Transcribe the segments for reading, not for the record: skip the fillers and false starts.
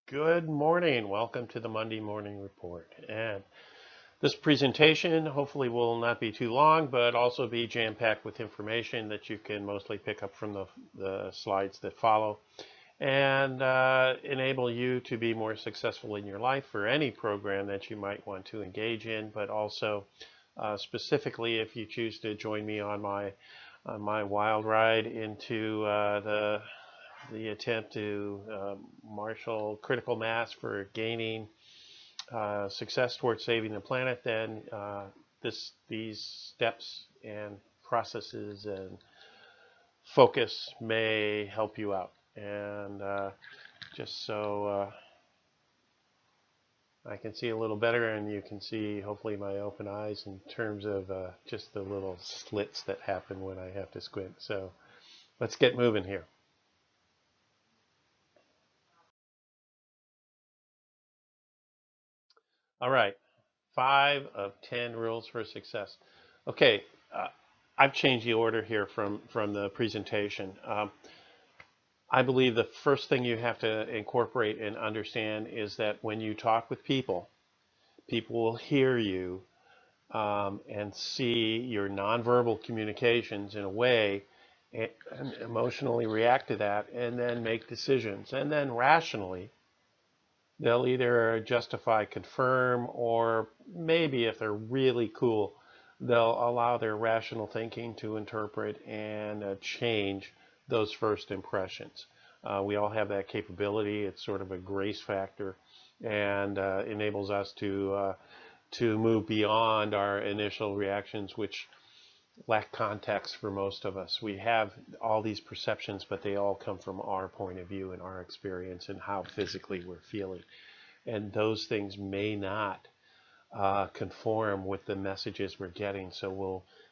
Good morning. Welcome to the Monday Morning Report. And this presentation hopefully will not be too long, but also be jam-packed with information that you can mostly pick up from the slides that follow and enable you to be more successful in your life for any program that you might want to engage in, but also specifically if you choose to join me on my wild ride into the attempt to marshal critical mass for gaining success towards saving the planet, then these steps and processes and focus may help you out. And just so I can see a little better, and you can see hopefully my open eyes in terms of just the little slits that happen when I have to squint. So let's get moving here. All right. 5 of 10 rules for success. Okay, uh, I've changed the order here from the presentation. I believe the first thing you have to incorporate and understand is that when you talk with people, people will hear you and see your nonverbal communications in a way and emotionally react to that and then make decisions. And then rationally, they'll either justify, confirm, or maybe if they're really cool, they'll allow their rational thinking to interpret and change those first impressions. We all have that capability. It's sort of a grace factor and enables us to move beyond our initial reactions, which lack context for most of us. We have all these perceptions, but they all come from our point of view and our experience and how physically we're feeling. And those things may not conform with the messages we're getting, so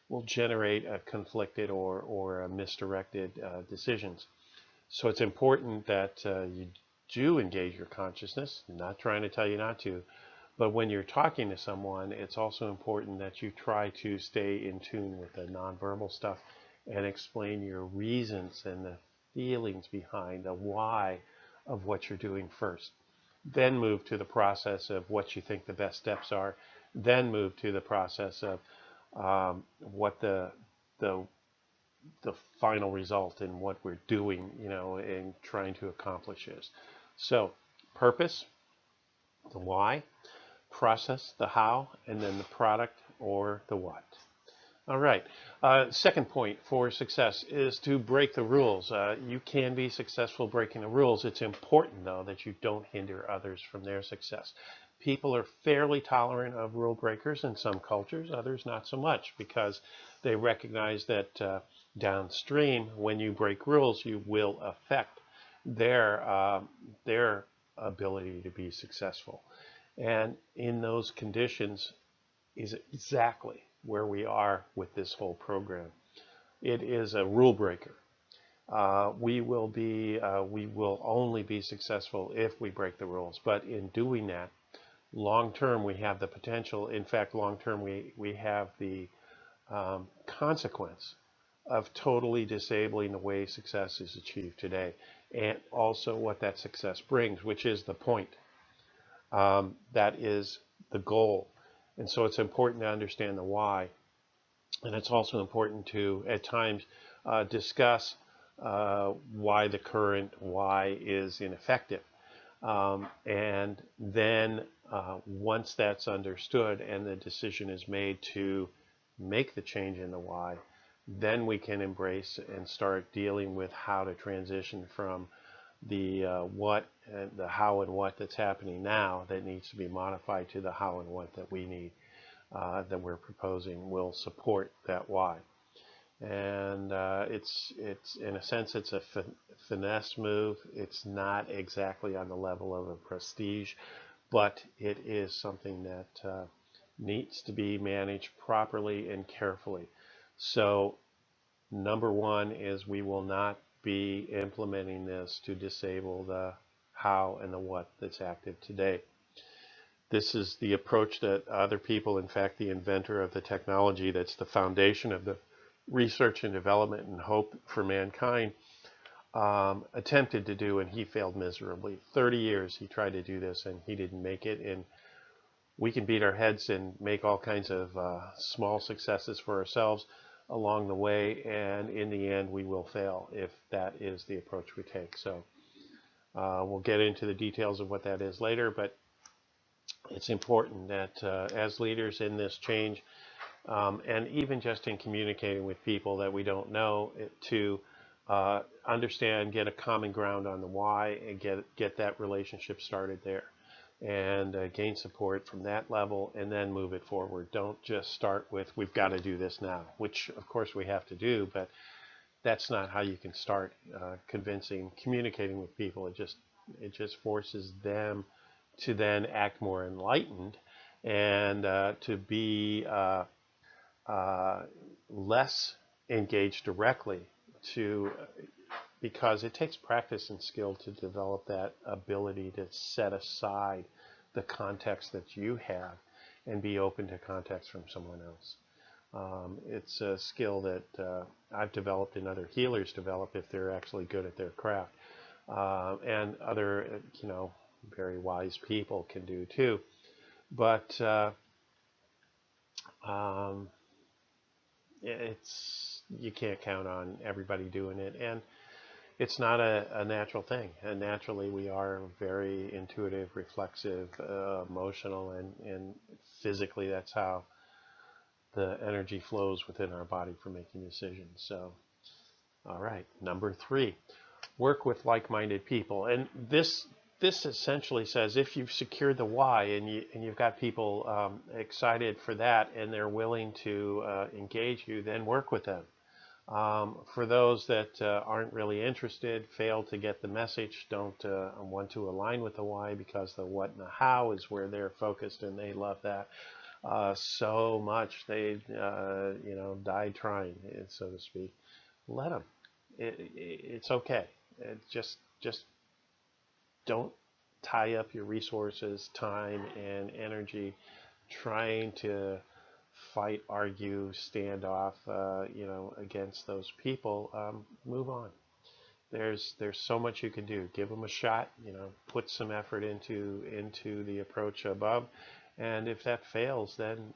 we'll generate a conflicted or a misdirected decisions. So it's important that you do engage your consciousness. I'm not trying to tell you not to, but when you're talking to someone, it's also important that you try to stay in tune with the nonverbal stuff and explain your reasons and the feelings behind the why of what you're doing first. Then move to the process of what you think the best steps are. Then move to the process of what the the final result in what we're doing, and trying to accomplish is. So, purpose, the why, process, the how, and then the product or the what. All right. Second point for success is to break the rules. You can be successful breaking the rules. It's important, though, that you don't hinder others from their success. People are fairly tolerant of rule breakers in some cultures, others not so much, because they recognize that downstream, when you break rules, you will affect their ability to be successful. And in those conditions is exactly where we are with this whole program. It is a rule breaker. We will only be successful if we break the rules. But in doing that, long term we have the potential. In fact, long term we have the consequence of totally disabling the way success is achieved today, and also what that success brings, which is the point. That is the goal. And so it's important to understand the why. And it's also important to, at times, discuss why the current why is ineffective. And then once that's understood and the decision is made to make the change in the why, then we can embrace and start dealing with how to transition from the what and the how and what that's happening now that needs to be modified to the how and what that we need that we're proposing will support that why. And it's in a sense it's a finesse move. It's not exactly on the level of a prestige, but it is something that needs to be managed properly and carefully. So number one is we will not be implementing this to disable the how and the what that's active today. This is the approach that other people, in fact, the inventor of the technology that's the foundation of the research and development and hope for mankind, attempted to do, and he failed miserably. 30 years he tried to do this, and he didn't make it. And we can beat our heads and make all kinds of small successes for ourselves along the way, and in the end we will fail if that is the approach we take. So we'll get into the details of what that is later, but it's important that as leaders in this change, and even just in communicating with people that we don't know, to understand, get a common ground on the why, and get that relationship started there, and gain support from that level, and then move it forward. Don't just start with we've got to do this now, which of course we have to do, but that's not how you can start communicating with people. It just forces them to then act more enlightened, and to be less engaged directly, to because it takes practice and skill to develop that ability to set aside the context that you have and be open to context from someone else. It's a skill that I've developed and other healers develop if they're actually good at their craft, and other very wise people can do too. But um, you can't count on everybody doing it, and it's not a natural thing. And naturally, we are very intuitive, reflexive, emotional, and physically, that's how the energy flows within our body for making decisions. So, all right, number 3, work with like-minded people. And this essentially says if you've secured the why, and you've got people excited for that, and they're willing to engage you, then work with them. For those that aren't really interested, fail to get the message, don't want to align with the why, because the what and the how is where they're focused, and they love that so much they died trying, so to speak. Let them. It's okay. Just don't tie up your resources, time, and energy trying to fight, argue, stand off, against those people. Move on. There's so much you can do. Give them a shot. Put some effort into the approach above, and if that fails, then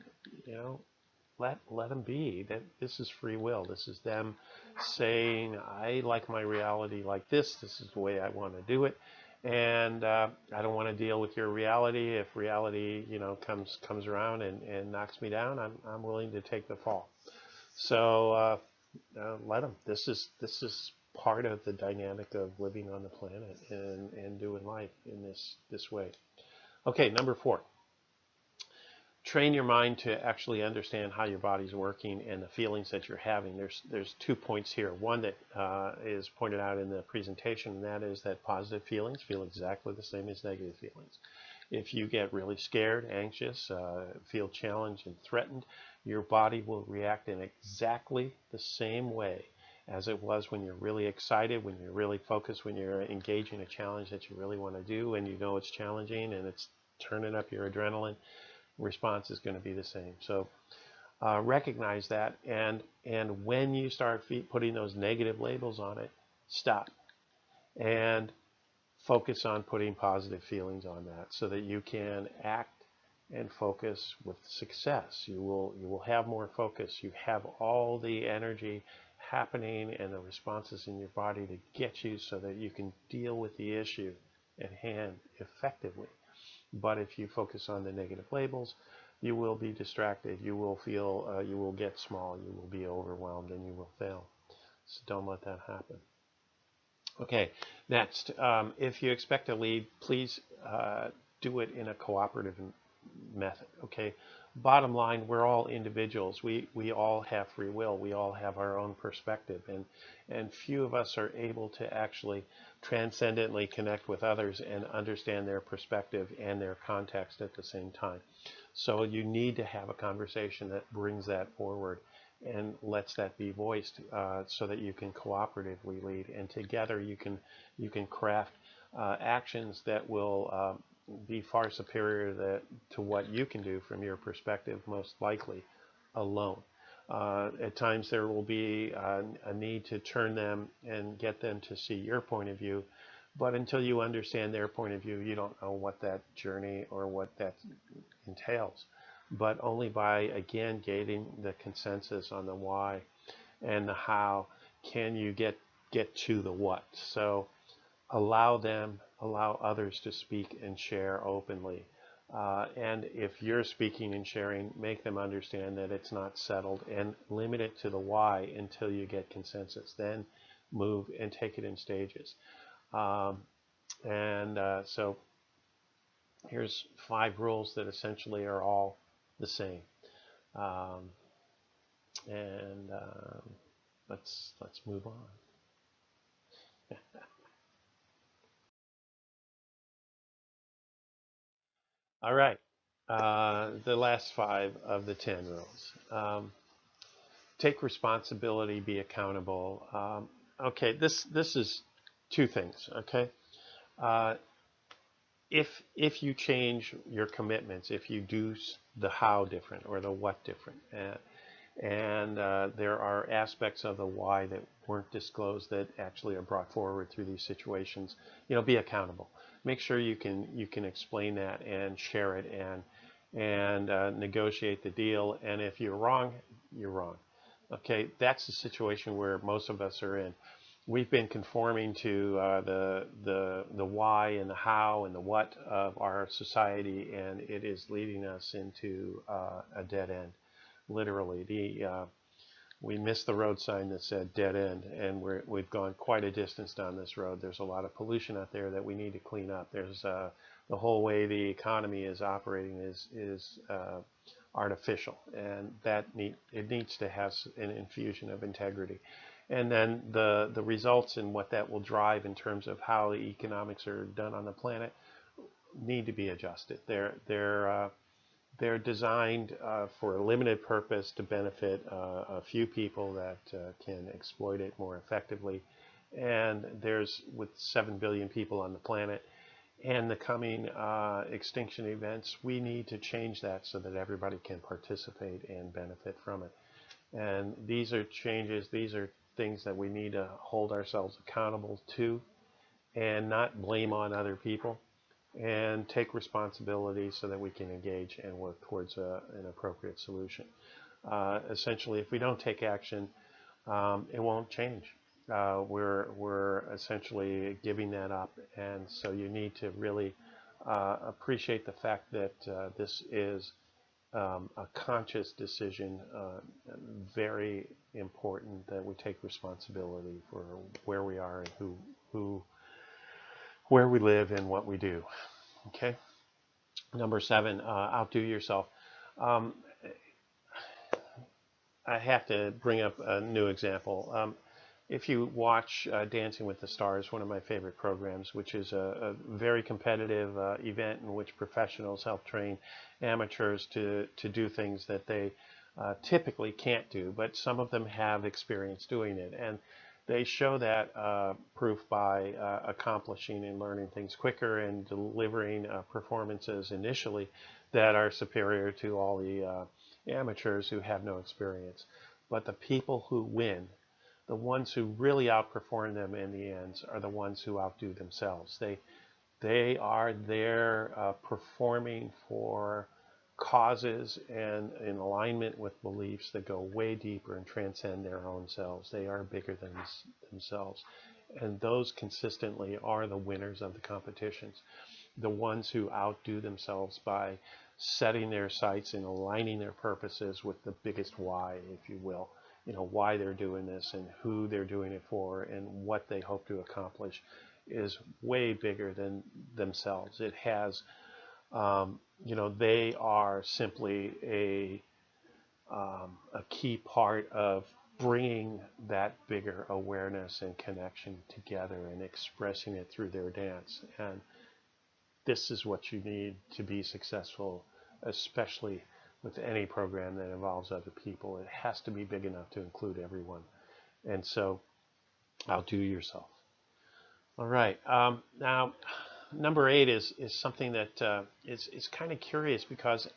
let them be. That this is free will. This is them saying, I like my reality like this. This is the way I want to do it, and I don't want to deal with your reality. If reality comes around and knocks me down, I'm willing to take the fall. So let them. This is part of the dynamic of living on the planet and doing life in this way. Okay, number 4. Train your mind to actually understand how your body's working and the feelings that you're having. There's 2 points here. One that is pointed out in the presentation, and that is that positive feelings feel exactly the same as negative feelings. If you get really scared, anxious, feel challenged and threatened, your body will react in exactly the same way as it was when you're really excited, when you're really focused, when you're engaging a challenge that you really want to do, and it's challenging and it's turning up your adrenaline. Response is going to be the same. So recognize that, and when you start putting those negative labels on it, stop and focus on putting positive feelings on that, so that you can act and focus with success. You will have more focus. You have all the energy happening and the responses in your body to get you so that you can deal with the issue at hand effectively. But if you focus on the negative labels, you will be distracted. You will feel, you will get small. You will be overwhelmed, and you will fail. So don't let that happen. Okay, next. If you expect to lead, please do it in a cooperative method. Okay. Bottom line, we're all individuals. We all have free will. We all have our own perspective, and few of us are able to actually transcendently connect with others and understand their perspective and their context at the same time. So you need to have a conversation that brings that forward and lets that be voiced, so that you can cooperatively lead, and together you can craft actions that will be far superior to what you can do from your perspective, most likely alone. At times there will be a need to turn them and get them to see your point of view. But until you understand their point of view, you don't know what that journey or what that entails. But only by, again, gaining the consensus on the why and the how can you get to the what. So allow others to speak and share openly. And if you're speaking and sharing, make them understand that it's not settled and limit it to the why until you get consensus. Then move and take it in stages. Um, and so here's 5 rules that essentially are all the same. Um, and let's move on. All right. The last 5 of the 10 rules. Take responsibility, be accountable. Okay, this is 2 things. Okay, uh, if you change your commitments, if you do the how different or the what different, and there are aspects of the why that weren't disclosed that actually are brought forward through these situations, be accountable. Make sure you can explain that and share it and negotiate the deal. And if you're wrong, you're wrong. Okay, that's the situation where most of us are in. We've been conforming to the why and the how and the what of our society, and it is leading us into a dead end. Literally, we missed the road sign that said dead end, and we've gone quite a distance down this road. There's a lot of pollution out there that we need to clean up. There's the whole way the economy is operating is artificial, and it needs to have an infusion of integrity. And then the results and what that will drive in terms of how the economics are done on the planet need to be adjusted. They're designed for a limited purpose to benefit a few people that can exploit it more effectively. And with 7 billion people on the planet and the coming extinction events, we need to change that so that everybody can participate and benefit from it. And these are changes, these are things that we need to hold ourselves accountable to and not blame on other people, and take responsibility so that we can engage and work towards an appropriate solution. Essentially, if we don't take action, it won't change. We're essentially giving that up, and so you need to really appreciate the fact that this is a conscious decision. Very important that we take responsibility for where we are and who where we live and what we do. Okay. Number 7, outdo yourself. Um, I have to bring up a new example. If you watch Dancing with the Stars, one of my favorite programs, which is a very competitive event in which professionals help train amateurs to do things that they typically can't do, but some of them have experience doing it. And they show that proof by accomplishing and learning things quicker and delivering performances initially that are superior to all the amateurs who have no experience. But the people who win, the ones who really outperform them in the end, are the ones who outdo themselves. They are there performing for causes and in alignment with beliefs that go way deeper and transcend their own selves. They are bigger than themselves. And those consistently are the winners of the competitions. The ones who outdo themselves by setting their sights and aligning their purposes with the biggest why, if you will. Why they're doing this and who they're doing it for and what they hope to accomplish is way bigger than themselves. It has, they are simply a key part of bringing that bigger awareness and connection together and expressing it through their dance. And this is what you need to be successful, especially with any program that involves other people. It has to be big enough to include everyone. And so outdo yourself. All right. Now, number 8 is something that is kind of curious because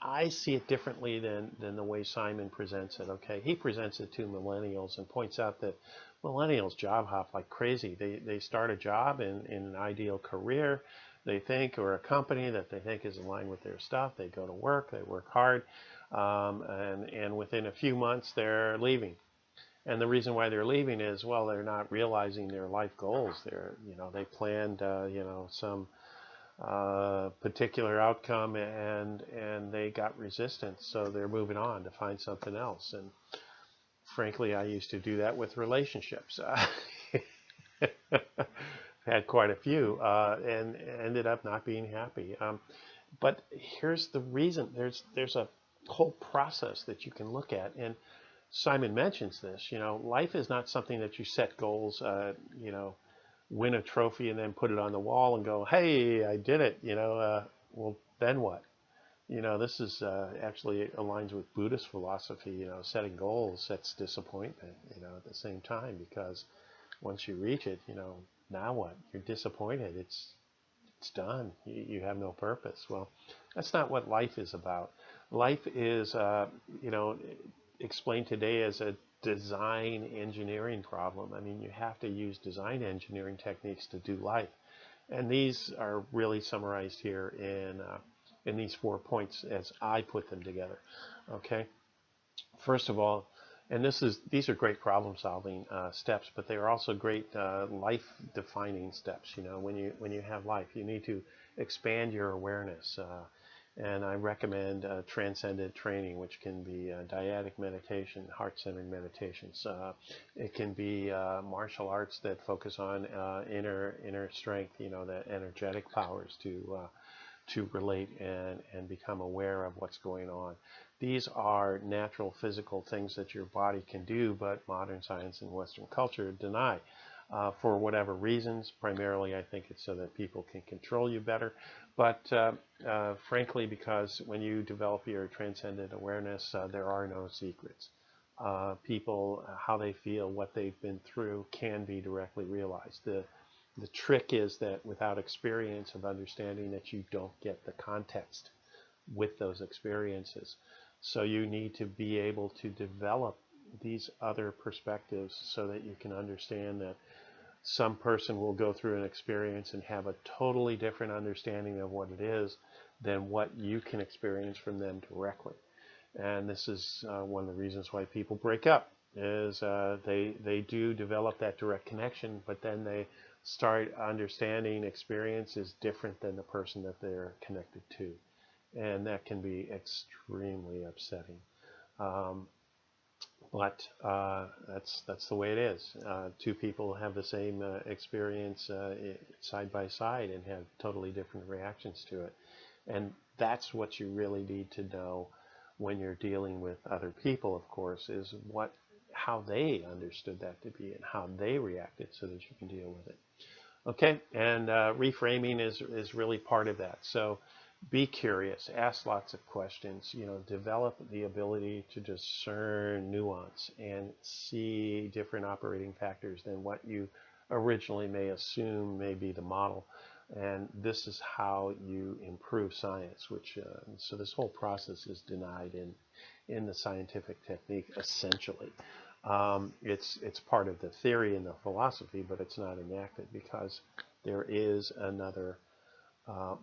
I see it differently than the way Simon presents it. Okay, he presents it to millennials and points out that millennials job hop like crazy. They start a job in an ideal career, they think, or a company that they think is aligned with their stuff. They go to work, they work hard, and within a few months they're leaving. And the reason why they're leaving is, well, they're not realizing their life goals. They planned some particular outcome, and they got resistance, so they're moving on to find something else. And frankly, I used to do that with relationships. Had quite a few, and ended up not being happy. But here's the reason: there's a whole process that you can look at, and Simon mentions this. Life is not something that you set goals. Win a trophy and then put it on the wall and go, "Hey, I did it." Well, then what? This is actually aligns with Buddhist philosophy. Setting goals sets disappointment. At the same time, because once you reach it, now what? You're disappointed. It's done. You have no purpose. Well, that's not what life is about. Life is, explained today as a design engineering problem. I mean, you have to use design engineering techniques to do life, and these are really summarized here in these 4 points as I put them together. Okay, first of all, and these are great problem-solving steps, but they are also great life-defining steps. When you have life, you need to expand your awareness. And I recommend transcendent training, which can be dyadic meditation, heart-centered meditations. It can be martial arts that focus on inner strength, the energetic powers to relate and become aware of what's going on. These are natural physical things that your body can do, but modern science and Western culture deny. For whatever reasons. Primarily, I think it's so that people can control you better. But frankly, because when you develop your transcendent awareness, there are no secrets. People, how they feel, what they've been through can be directly realized. The trick is that without experience of understanding that you don't get the context with those experiences. So you need to be able to develop these other perspectives so that you can understand that some person will go through an experience and have a totally different understanding of what it is than what you can experience from them directly. And this is one of the reasons why people break up is they do develop that direct connection, but then they start understanding experience is different than the person that they're connected to. And that can be extremely upsetting. Um, but that's the way it is. Two people have the same experience side by side and have totally different reactions to it. And that's what you really need to know when you're dealing with other people, of course, is how they understood that to be and how they reacted so that you can deal with it. Okay, and reframing is really part of that. So be curious, ask lots of questions, develop the ability to discern nuance and see different operating factors than what you originally may assume may be the model. And this is how you improve science, so this whole process is denied in the scientific technique, essentially. It's part of the theory and the philosophy, but it's not enacted because there is another uh,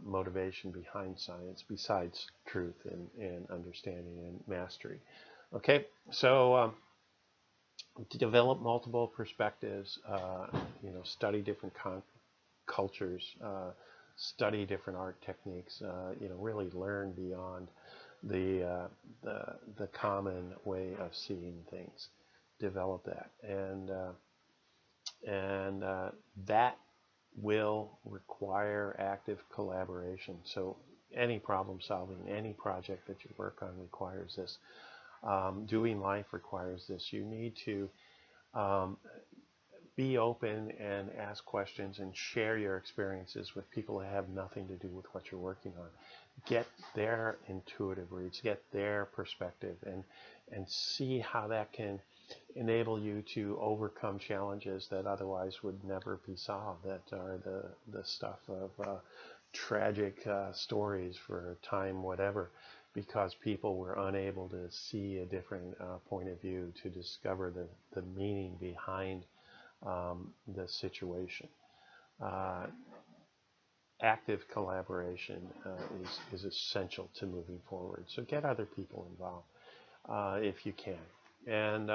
motivation behind science besides truth and understanding and mastery. Okay, so to develop multiple perspectives, study different cultures, study different art techniques, really learn beyond the common way of seeing things. Develop that, and that will require active collaboration. So any problem solving, any project that you work on requires this. Doing life requires this. You need to um, be open and ask questions and share your experiences with people that have nothing to do with what you're working on. Get their intuitive reads, get their perspective, and see how that can enable you to overcome challenges that otherwise would never be solved, that are the stuff of tragic stories for a time, whatever, because people were unable to see a different point of view, to discover the meaning behind the situation. Uh, Active collaboration is essential to moving forward. So get other people involved if you can. And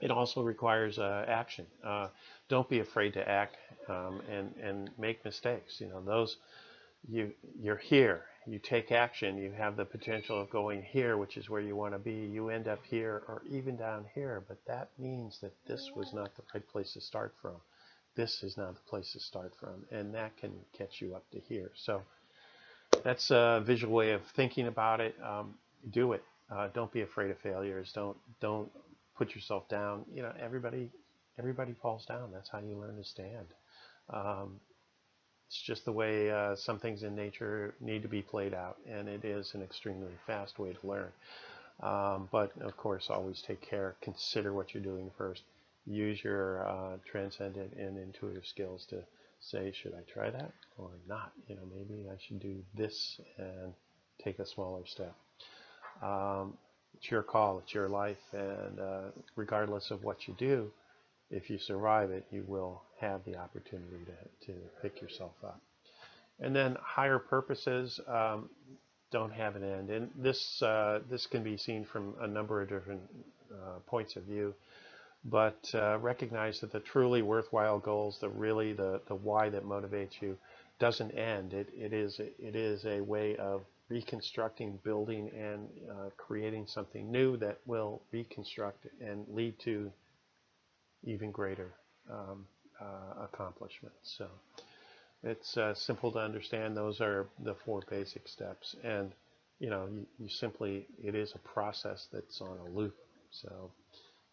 it also requires action. Don't be afraid to act and make mistakes. You know, those you're here. You take action. You have the potential of going here, which is where you want to be. You end up here or even down here, but that means that this was not the right place to start from. This is not the place to start from, and that can get you up to here. So that's a visual way of thinking about it. Do it. Don't be afraid of failures. Don't put yourself down. You know, everybody falls down. That's how you learn to stand. Um, it's just the way some things in nature need to be played out, and it is an extremely fast way to learn. But of course, always take care. Consider what you're doing first. Use your transcendent and intuitive skills to say, should I try that or not? You know, maybe I should do this and take a smaller step. It's your call. It's your life, and regardless of what you do, if you survive it, you will have the opportunity to pick yourself up. And then higher purposes don't have an end. And this can be seen from a number of different points of view. But recognize that the truly worthwhile goals, the why that motivates you, doesn't end. It is a way of reconstructing, building, and creating something new that will reconstruct and lead to even greater accomplishments. So it's simple to understand. Those are the 4 basic steps, and you know, you simply, it is a process that's on a loop. So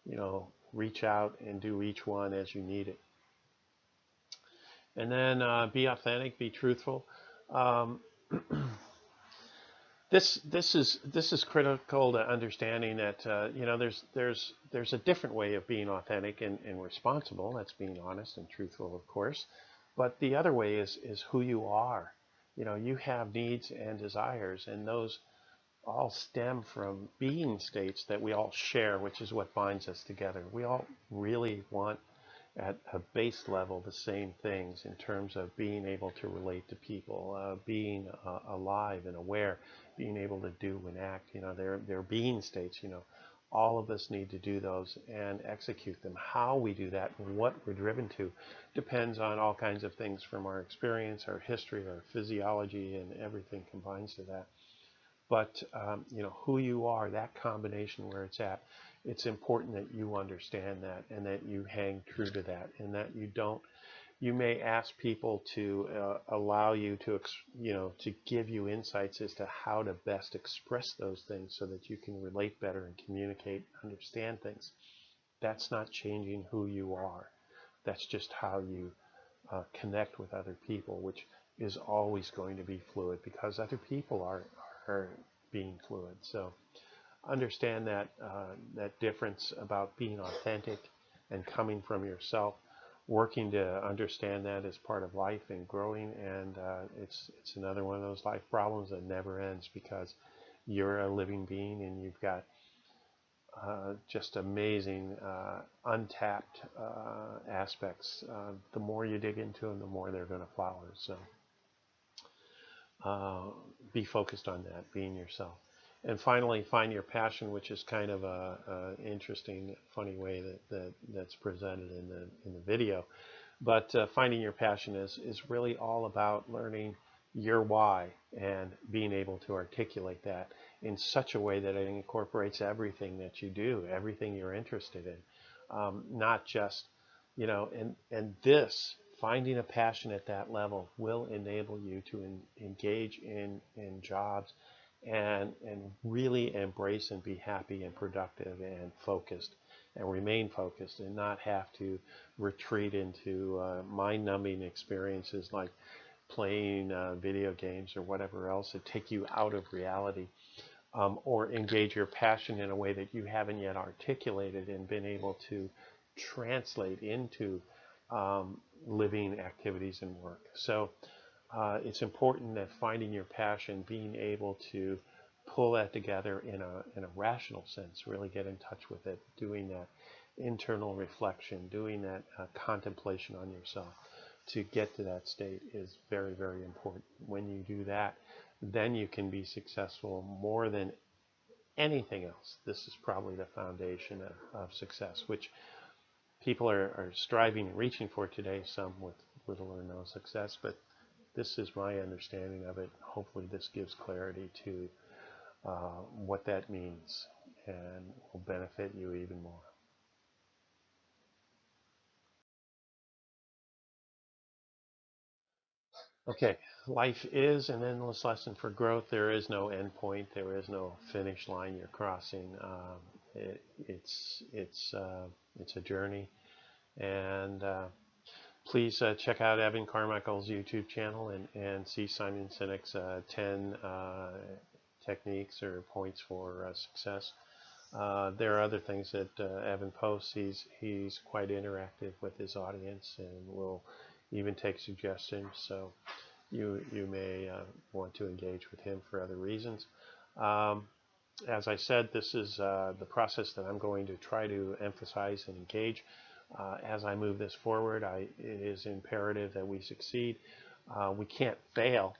you know, reach out and do each one as you need it. And then be authentic, be truthful. Um, this is critical to understanding that you know, there's a different way of being authentic and responsible. That's being honest and truthful, of course. But the other way is who you are. You know, you have needs and desires, and those all stem from being states that we all share, which is what binds us together. We all really want, at a base level, the same things in terms of being able to relate to people, being alive and aware, being able to do and act. You know, they're being states. You know, all of us need to do those and execute them. How we do that and what we're driven to depends on all kinds of things, from our experience, our history, our physiology, and everything combines to that. But you know, who you are, that combination where it's at, it's important that you understand that and that you hang true to that, and that you don't. You may ask people to allow you to, you know, to give you insights as to how to best express those things so that you can relate better and communicate, understand things. That's not changing who you are. That's just how you connect with other people, which is always going to be fluid because other people are being fluid. So understand that that difference about being authentic and coming from yourself, working to understand that as part of life and growing. And it's another one of those life problems that never ends, because you're a living being and you've got just amazing untapped aspects. The more you dig into them, the more they're going to flower. So be focused on that, being yourself. And finally, find your passion, which is kind of a interesting, funny way that's presented in the video. But finding your passion is really all about learning your why and being able to articulate that in such a way that it incorporates everything that you do, everything you're interested in, not just, you know, and this, finding a passion at that level will enable you to engage in jobs and really embrace and be happy and productive and focused and remain focused, and not have to retreat into mind-numbing experiences like playing video games or whatever else that take you out of reality, or engage your passion in a way that you haven't yet articulated and been able to translate into living activities and work. So it's important that finding your passion, being able to pull that together in a rational sense, really get in touch with it, doing that internal reflection, doing that contemplation on yourself to get to that state is very, very important. When you do that, then you can be successful more than anything else. This is probably the foundation of success, which people are striving and reaching for today, some with little or no success, but this is my understanding of it. Hopefully this gives clarity to what that means and will benefit you even more. Okay, life is an endless lesson for growth. There is no end point. There is no finish line you're crossing. It's a journey, and please check out Evan Carmichael's YouTube channel and see Simon Sinek's 10 techniques or points for success. There are other things that Evan posts. He's quite interactive with his audience and will even take suggestions. So you may want to engage with him for other reasons. Um, as I said, this is the process that I'm going to try to emphasize and engage. As I move this forward, it is imperative that we succeed. We can't fail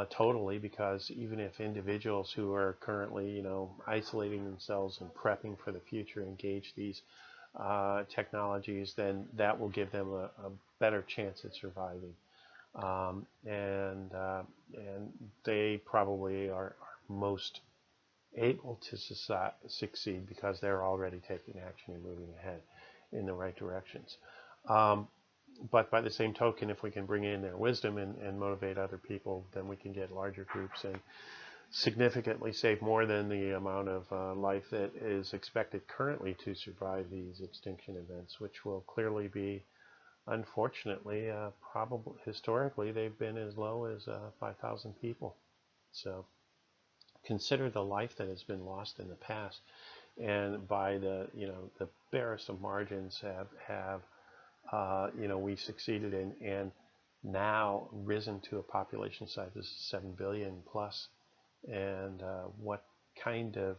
totally, because even if individuals who are currently, isolating themselves and prepping for the future engage these technologies, then that will give them a better chance at surviving. And they probably are most able to succeed because they're already taking action and moving ahead in the right directions. Um, but by the same token, if we can bring in their wisdom and motivate other people, then we can get larger groups and significantly save more than the amount of life that is expected currently to survive these extinction events, which will clearly be, unfortunately, probably historically, they've been as low as 5,000 people. So consider the life that has been lost in the past, and by the barest of margins have we succeeded in, and now risen to a population size of 7 billion plus, and what kind of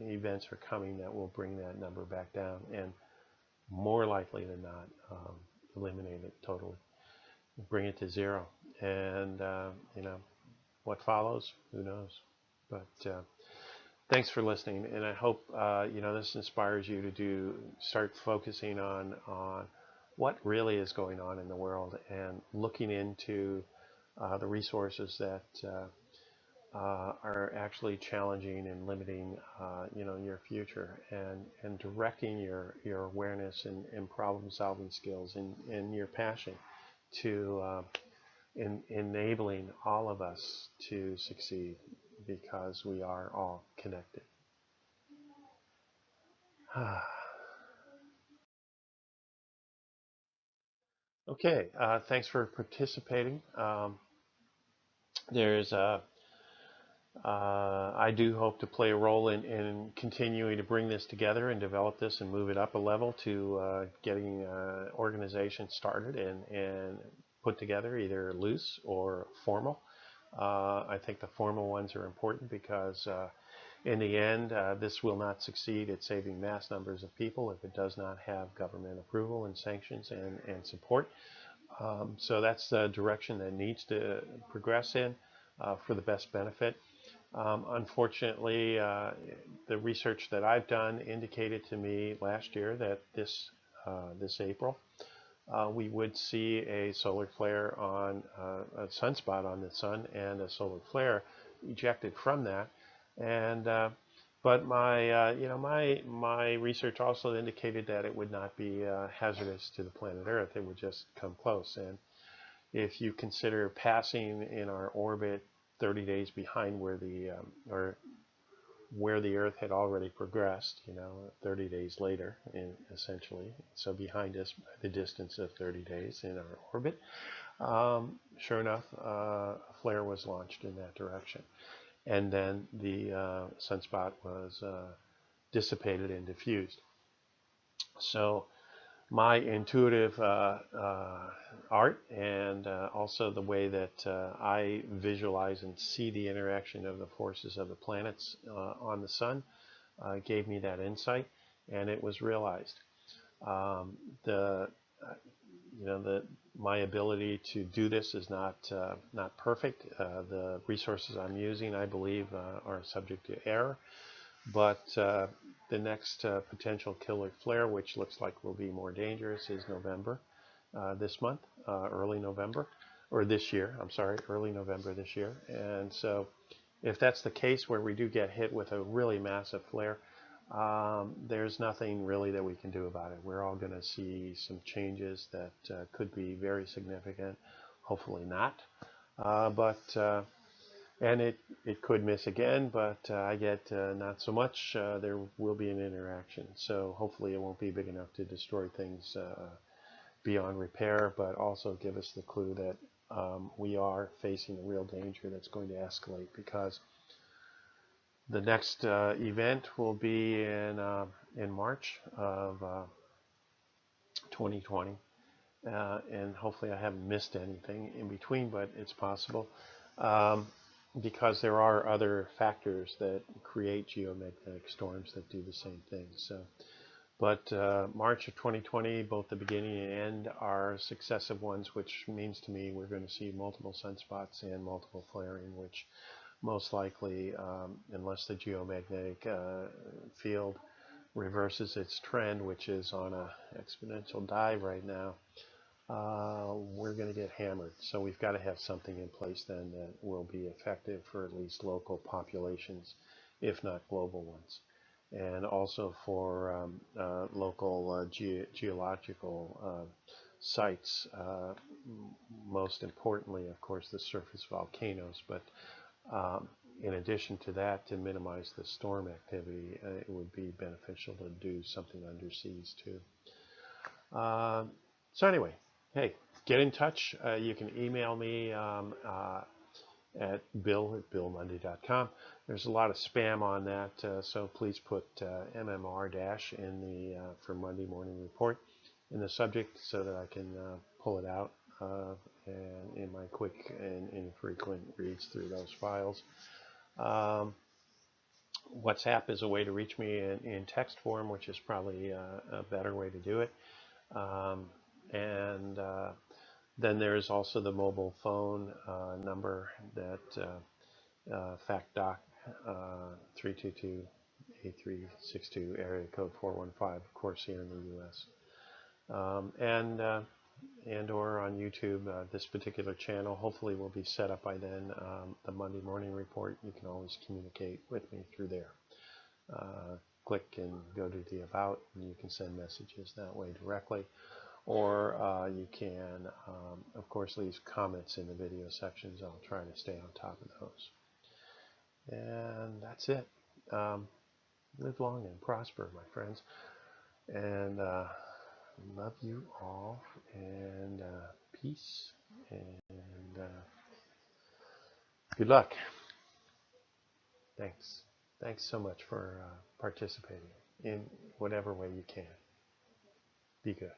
events are coming that will bring that number back down, and more likely than not, eliminate it totally, bring it to zero. And what follows, who knows? But thanks for listening, and I hope this inspires you to start focusing on what really is going on in the world, and looking into the resources that are actually challenging and limiting your future, and directing your awareness and problem solving skills and your passion to enabling all of us to succeed, because we are all connected. Okay, thanks for participating. There's I do hope to play a role in continuing to bring this together and develop this and move it up a level to getting organizations started and put together, either loose or formal. I think the formal ones are important because in the end, this will not succeed at saving mass numbers of people if it does not have government approval and sanctions and support. So that's the direction that needs to progress in for the best benefit. Unfortunately, the research that I've done indicated to me last year that this April, we would see a solar flare on a sunspot on the sun, and a solar flare ejected from that. And but my research also indicated that it would not be hazardous to the planet Earth. It would just come close. And if you consider passing in our orbit 30 days behind where the Earth had already progressed, 30 days later, essentially. So behind us by the distance of 30 days in our orbit. Sure enough, a flare was launched in that direction. And then the sunspot was dissipated and diffused. So my intuitive art, and also the way that I visualize and see the interaction of the forces of the planets on the sun gave me that insight, and it was realized. The you know the My ability to do this is not perfect. The resources I'm using, I believe, are subject to error. But the next potential killer flare, which looks like will be more dangerous, is November this month, early November, or this year. I'm sorry, early November this year. And so, if that's the case, where we do get hit with a really massive flare, there's nothing really that we can do about it. We're all going to see some changes that could be very significant. Hopefully not, but and it could miss again. But I get not so much. There will be an interaction, so hopefully it won't be big enough to destroy things beyond repair, but also give us the clue that we are facing a real danger that's going to escalate, because the next event will be in March of 2020, and hopefully I haven't missed anything in between, but it's possible, because there are other factors that create geomagnetic storms that do the same thing. So, but March of 2020, both the beginning and end are successive ones, which means to me we're going to see multiple sunspots and multiple flaring, which most likely, unless the geomagnetic field reverses its trend, which is on an exponential dive right now, we're going to get hammered. So we've got to have something in place then that will be effective for at least local populations, if not global ones. And also for local geological sites, most importantly, of course, the surface volcanoes, but in addition to that, to minimize the storm activity, it would be beneficial to do something underseas too. So anyway, hey, get in touch. You can email me at bill@billmundy.com. There's a lot of spam on that, so please put MMR- in the for Monday Morning Report in the subject, so that I can pull it out and in my quick and infrequent reads through those files. WhatsApp is a way to reach me in text form, which is probably a better way to do it. And then there's also the mobile phone number that FactDoc 322-8362, area code 415, of course, here in the U.S. And or on YouTube, this particular channel hopefully will be set up by then. The Monday Morning Report, you can always communicate with me through there. Click and go to the About, and you can send messages that way directly. Or you can, of course, leave comments in the video sections. I'll try to stay on top of those. And that's it. Live long and prosper, my friends. And love you all, and peace, and good luck. Thanks. Thanks so much for participating in whatever way you can. Be good.